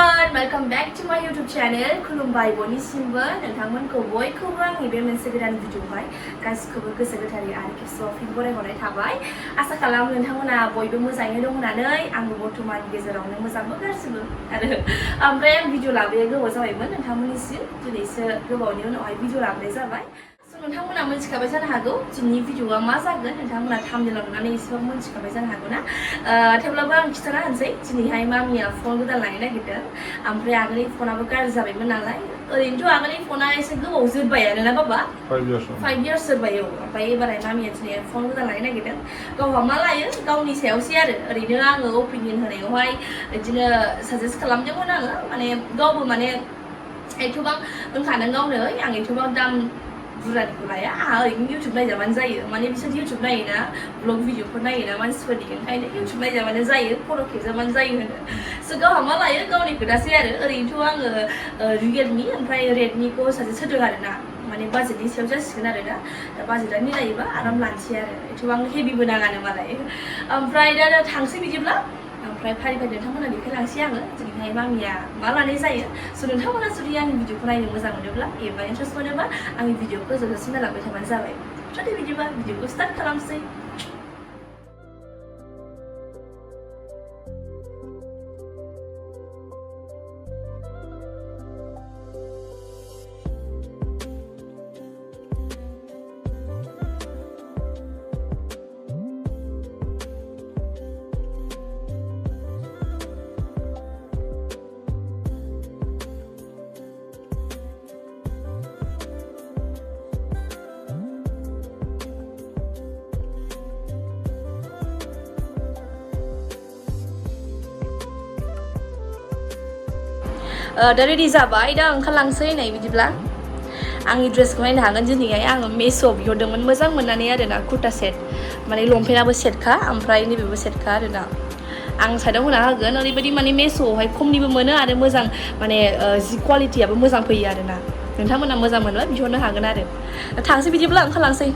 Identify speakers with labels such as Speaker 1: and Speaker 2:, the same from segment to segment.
Speaker 1: everyone, welcome back to my YouTube channel. खुलुमबाय बयनिसिमबो नोंथांमोनखौ बयखौबो आंनि बे मोनसे गोदान भिडिअआवहाय गासिखौबो गोसो गोथारै आरो खेबसेबाव फिन बरायहरनाय थाबाय। आसा खालामो नोंथांमोना बयबो मोजाङैनो दं होननानै आंबो बर्थमान गेजेरावनो मोजांबो गाज्रिबो आरो ओमफ्राय आं भिडिअ लाबोनाया गोबाव जाबायमोन नोंथांमोननिसिम दिनैसो गोबावनि उनावहाय भिडिअ लाबोनाय जाबाय। नोंथांमोना मिथिखाबाय जानो हागौ दिनैनि भिडिअआ मा जागोन नोंथांमोना थाम्बनेलाव नुनानै एसेबाबो मिथिखाबाय जानो हागौ ना थेवब्लाबो आं खिन्थाना होनोसै दिनैहाय मामिया फन गोदान लानो नागिरदों ओमफ्राय आगोलनि फनाबो गाज्रि जाबायमोन नालाय ओरैनोथ' आगोलनि फना एसे गोबाव जोरबायानो ना बाबा 5 years जोरबाय औ ओमफ्राय एबारहाय मामिया दिनै फन गोदान लानो नागिरदों गावहा मा लायो गावनि सायावसै आरो ओरैनो आङो अपिनियन होनायावहाय बिदिनो साजेस्ट खालामदोंमोन आङो माने गावबो माने एथ'बां होनखादों गावनो आं एथ'बां दाम बुरजानिखौ लाया आंहा ओरैनो इउटुब नायजाबानो जायो माने बिसोर इउटुब नायोना ब्लग भिडिअफोर नायोना मानसिफोरनि ओंखायनो इउटुब नायजाबानो जायो फट' खेबजाबानो जायो होनो स' गावहा मा लायो गावनि खोथासै आरो ओरैनोथ' आङो रियेलमि ओमफ्राय रेडमिखौ साजेस्ट होदों आरो ना माने बाजेटनि सायाव जासिगोन आरो दा बाजेटआ मिलायोबा आराम लानोसै आरो एथ'बां हेभिबो नाङानो मालाय ओमफ्राय दा थांसै बिदिब्ला ओमफ्राय फारि फारि नोंथांमोना देखायलांसै आङो दिनैहाय मामिया मा लानाय जायो स' नोंथांमोना जुदि आंनि भिडिअखौ नायनो मोजां मोनोब्ला एबा इन्ट्रेस्ट मोनोबा आंनि भिडिअखौ जोबजासिम नायलांबाय थाबानो जाबाय स' बिदिबा भिडिअखौ स्टार्ट खालामसै। दा रेडि जाबाय दा ओंखारलांसै नै बिदिब्ला आंनि ड्रेसखौ नायनो हागोन दिनैहाय आङो मेस'आव बिहरदोंमोन मोजां मोननानै आरोना कुर्ता सेट माने लंपेन्टआबो सेटखा ओमफ्राय नैबेबो सेटखा आरोना आं साइडआव होना होगोन ओरैबायदि माने मेस'आवहाय खमनिबो मोनो आरो मोजां माने जि क्वालिटियाबो मोजां फैयो आरोना नोंथांमोना मोजां मोनबा बिहरनो हागोन आरो थांसै बिदिब्ला ओंखारलांसै।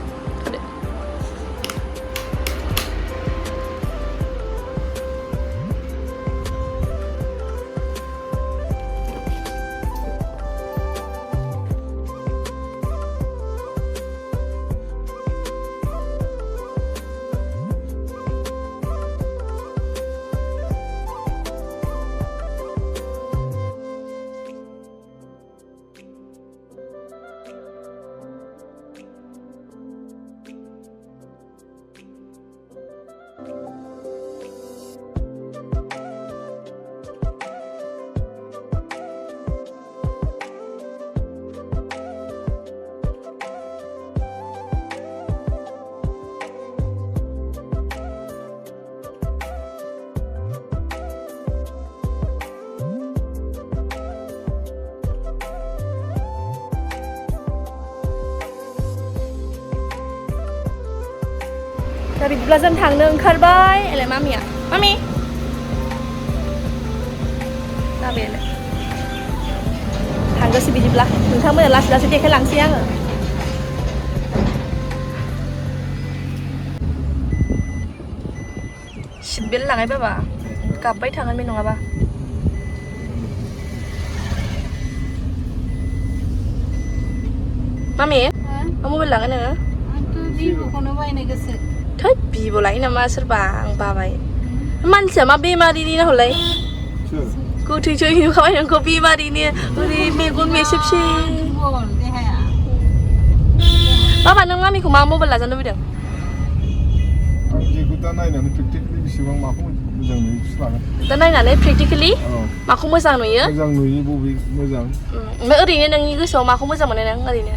Speaker 1: दा बिदिब्ला जों थांनो ओंखारबाय एलाय मामिया मामि दा बेलाय थांगोसै बिदिब्ला नोंथांमोना लासै लासै देखायलांसै आङो सिट बेल्ट लाङाय बाबा गाबबाय थागोन बे नङाबा मामि मा मबाइल लागोन नोङो
Speaker 2: आंथ' भिभ'खौनो बायनो गोसो
Speaker 1: थोद भिभ' लायो नामा सोरबा आं बाबाय मानसिया मा बेमारिनि ना हलाय गोथैसो नुखाबाय नोंखौ बेमारिनि ओरै मेगन मेसेबसे
Speaker 2: देहाया
Speaker 1: बाबा नों मामिखौ मा मबाइल लाजानो लुबैदों
Speaker 3: आं जेखौ दा नायनानै प्रेक्टिकेलि बेसेबां माखौ मोजां नुयो बिसो लागोन
Speaker 1: दा नायनानै प्रेक्टिकेलि माखौ मोजां नुयो
Speaker 3: मोजां नुयो बबे मोजां
Speaker 1: ओमफ्राय ओरैनो नोंनि गोसोआव माखौ मोजां मोनो नों ओरैनो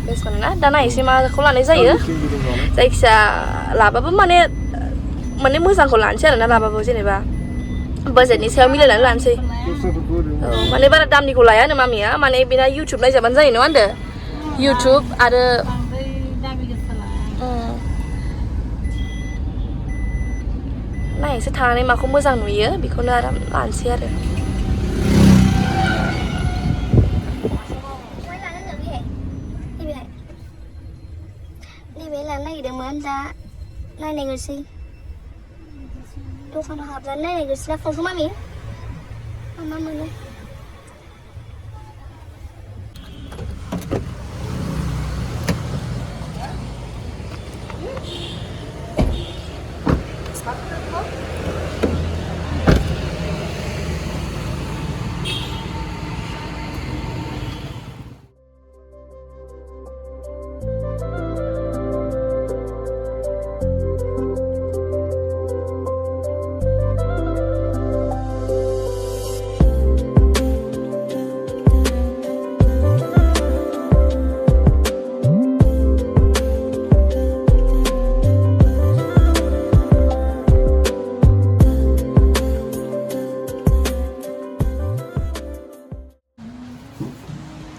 Speaker 1: बेस्ट मोनो ना दा नायनोसै माखौ लानाय जायो जायखिजाया लाबाबो माने मोजांखौ लानोसै आरोना लाबाबो जेनेबा बाजेटनि सायाव मिलायनानै लानोसै औ माने बारा दामनिखौ लायानो मामिया माने बेना इउटुब नायजाबानो जायो नङा होनदो इउटुब आरो नायनोसै थानानै माखौ मोजां नुयो बेखौनो आराम लानोसै आरो
Speaker 4: नैबे लानो नागिरदोंमोन दा नायनायनोसै दखानाव हाबनानै नायनायगोसोना फनखौ मामि मा मोनो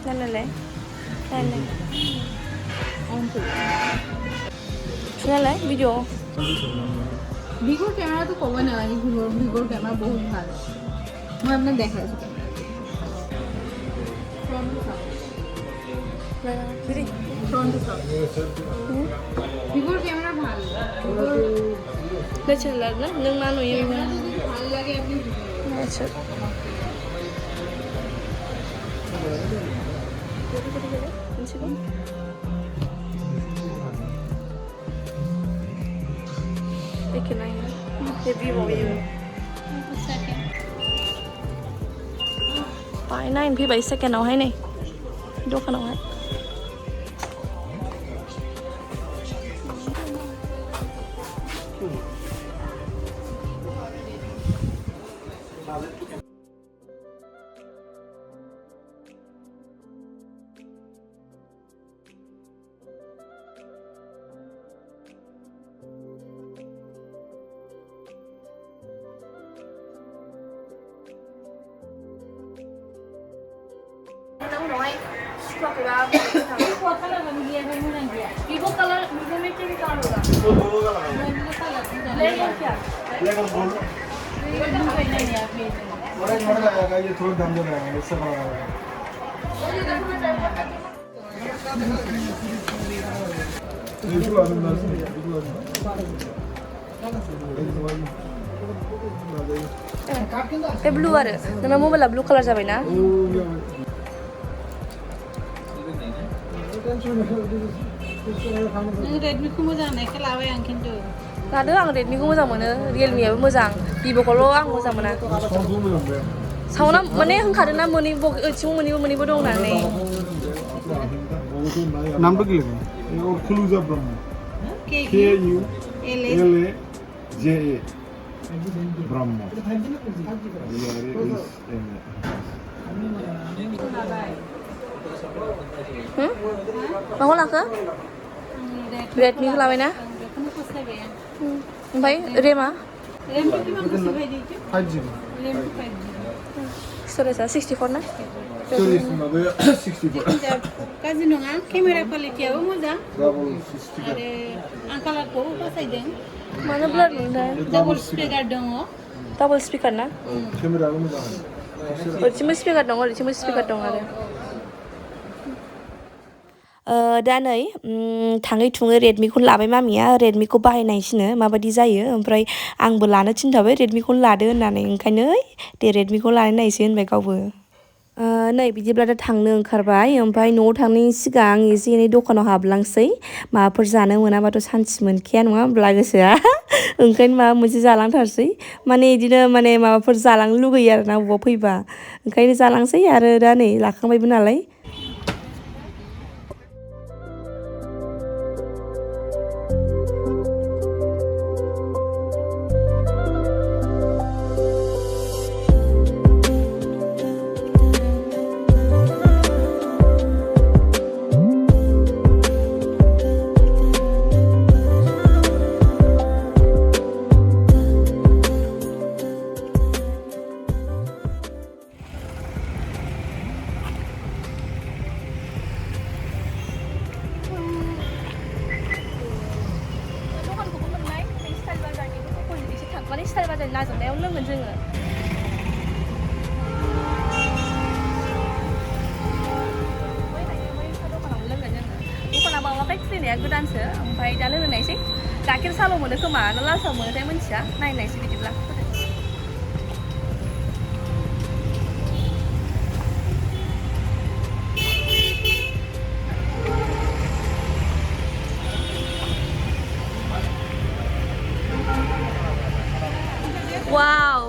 Speaker 1: Nanalay. Nanalay. Nanalay, video.
Speaker 2: ভিভোর ক্যামেরা তো কবে না লাগে ভিভোর ক্যামেরা বহুত ভালো মই আপনার দেখাইছি ফ্রন্ট সব ভিভোর ক্যামেরা ভালো
Speaker 1: Natural na, nung ano yung
Speaker 2: ভালো লাগে আপনি
Speaker 1: natural. Peki na yun. Review mo yun.
Speaker 2: Second
Speaker 1: Phải na yun,พี่second nào hay này. Đâu ka nào hay. Nóng nói, cho cái ba.
Speaker 2: কথা লাগা মিলিয়ে ফেলবো না গিয়া
Speaker 1: Vivo color, Vivo में क्या color होगा?
Speaker 2: ले
Speaker 1: Legal क्या?
Speaker 3: लेकिन बोल बड़ा बड़ा आएगा ये थोड़ा दाम ज्यादा है इससे बड़ा आएगा ये जो आदमी ना सुन ये जो आदमी
Speaker 1: बे blue आरो नोंना मबाइला blue color जाबाय ना?
Speaker 2: नों रेडमिखौ मोजां होननायखाय लाबाय आं खिन्थु
Speaker 1: लादो आं Redmi-खौ मोजां मोनो Realme-आबो मोजां Vivo-खौल' आं मोजां मोना साउन्डआ माने होनखादोंना मोननैबो मोननैबो दं होननानै
Speaker 3: नाम तो क्या लगा और खुलूजा ब्रह्म
Speaker 2: কে
Speaker 3: K U
Speaker 2: L
Speaker 3: L A J A Brahma
Speaker 1: माखौ लाखो? Redmi-खौ लाबाय ना?
Speaker 2: बेखौनो फसायबाय आं
Speaker 1: ओमफ्राय रेमा?
Speaker 2: रेमखौ किमान फसायबाय दिखौ
Speaker 3: 5GB
Speaker 2: रेम 5GB
Speaker 1: स्टरेजआ 64 ना?
Speaker 3: स्टोरेज माबा 64
Speaker 2: गाज्रि नङा केमेरा क्वालिटियाबो मोजां
Speaker 3: डाबल 60
Speaker 2: आरो आं कालारखौबो फसायदों
Speaker 1: मानो ब्लार मोनदों?
Speaker 2: डाबल स्पिकार दङ
Speaker 1: डाबल स्पिकार ना?
Speaker 3: केमेराबो मोजां
Speaker 1: ओरैथिंबो स्पिकार दं ओरैथिंबो स्पिकार दं आरो दा नै थाङै थुङै Redmi-खौ लाबाय मामिया Redmi-खौ बाहायनायसिनो माबायदि जायो ओमफ्राय आंबो लानो थिनथाबाय Redmi-खौनो लादो होननानै ओंखायनो दे Redmi-खौ लानो नायसै होनबाय गावबो नै बिदिब्ला दा थांनो ओंखारबाय ओमफ्राय न'आव थांनायनि सिगां एसे एनै दखानाव हाबलांसै माबाफोर जानो मोनाबाथ' सान्थि मोनखाया नङा होमब्ला गोसोआ ओंखायनो माबा मोनसे जालांथारसै माने बिदिनो माने माबाफोर जालांनो लुगैयो आरोना बबाव फैबा ओंखायनो जालांसै आरो दा नै लाखांबायबो नालाय माने स्टाइल बाजार नागिरनायाव लोंगोन जोङो दखानाव लोंगोन जोङो दखाना माबा ओमफ्राय फैनाया गोदानसो ओमफ्राय दा लोंनायसै गाइखेर साल' मोनो खोमा ना लाल साह मोनोथाय मिन्थिया नायनायसै बिदिब्ला wow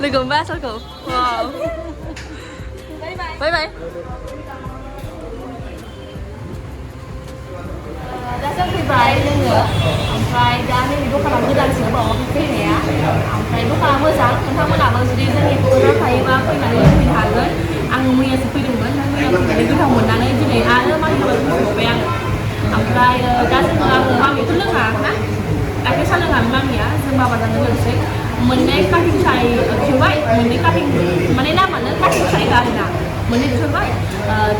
Speaker 1: लोगो मोनबाय आसलखौ wow bye bye दा जों फैबाय लोङो ओमफ्राय दा नैबे दखानाव गोदानसो बावो फैनाया ओमफ्राय दखाना मोजां नोंथांमोनाबो जुदि जोंनि क'क्राझाराव थायोबा फैनानै लोंफैनो हागोन आं मैयासो फैदोंमोन मैया फैनानै गोथाव मोननानै दिनै आरो मामिखौ फैबावबाय आङो ओमफ्राय दा आङो मामिखौ लोङा ना गाइखेर साह लोङामोन मामिया जों बाबाजोंनो लोंसै मोननै काटिं साय बिहरबाय मोननै काटिं माने नामानो काटिं साय आरोना मोननै बिहरबाय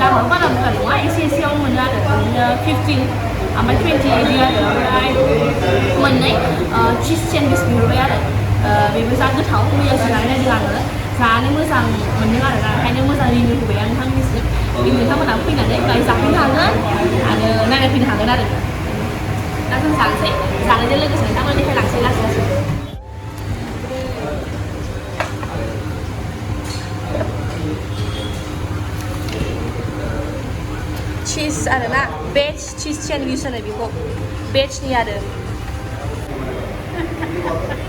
Speaker 1: दामाबो बारा बुरजा नङा एसेयावनो मोनो आरो बिदिनो 15 ओमफ्राय 20 बिदि आरो ओमफ्राय मोननै चिज सेन्डविच बिहरबाय आरो बेबो जा गोथाव मैयासो जानाय नायदों आङो जानो मोजां मोनदों आरोना ओंखायनो मोजां रिभिउ होबाय आं नोंथांनिसिम नोंथांमोनहा फैनानै बाहाय जाफैनो हागोन आरो नायनायफैनो हागोन आरो दा जों जानोसै जानायजों लोगोसे नोंथांमोननि देखाय लांसै लासै लासै चीज आरोना वेज चीज सैंडविच होनो बेखौ वेजनि आरो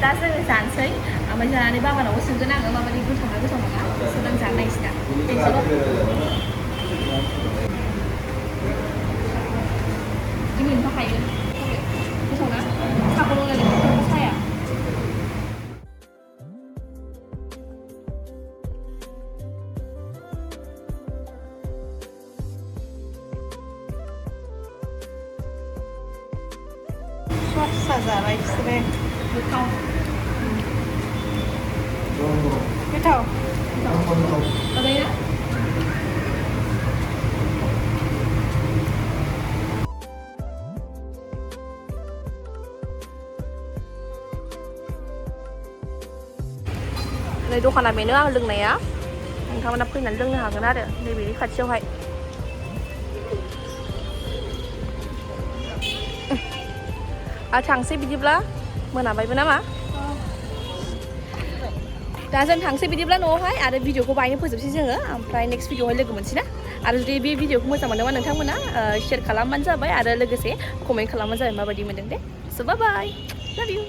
Speaker 1: दा जोङो जानोसै ओमफ्राय जानानै बाबानावबो सोंगोन आङो माबायदि गोथाव ना गोथाव नङा सोंनानै जानो नायसै दा बिदि मोनफाखायो गोथाव ना साहाखौ लोंनानै साया फिसा जाबाय बिसोरो गोथाव ओरैनो नै दखाना बेनो आं लोंनाया नोंथांमोना फैनानै लोंनो हागोन आरो नैबेनि खाथियावहाय आरो थांसै बिदिब्ला मोनाबायबो नामा दा जों थांसै बिदिब्ला न'आवहाय आरो भिडिअखौ बायनो फोजोबसै जोङो ओमफ्राय नेक्स्ट भिडिअआवहाय लोगो मोनसै ना आरो जुदि बे भिडिअखौ मोजां मोनोबा नोंथांमोना शेयार खालामबानो जाबाय आरो लोगोसे कमेन्ट खालामबानो जाबाय माबायदि मोनदों दे स' बाय बाय लाभ इउ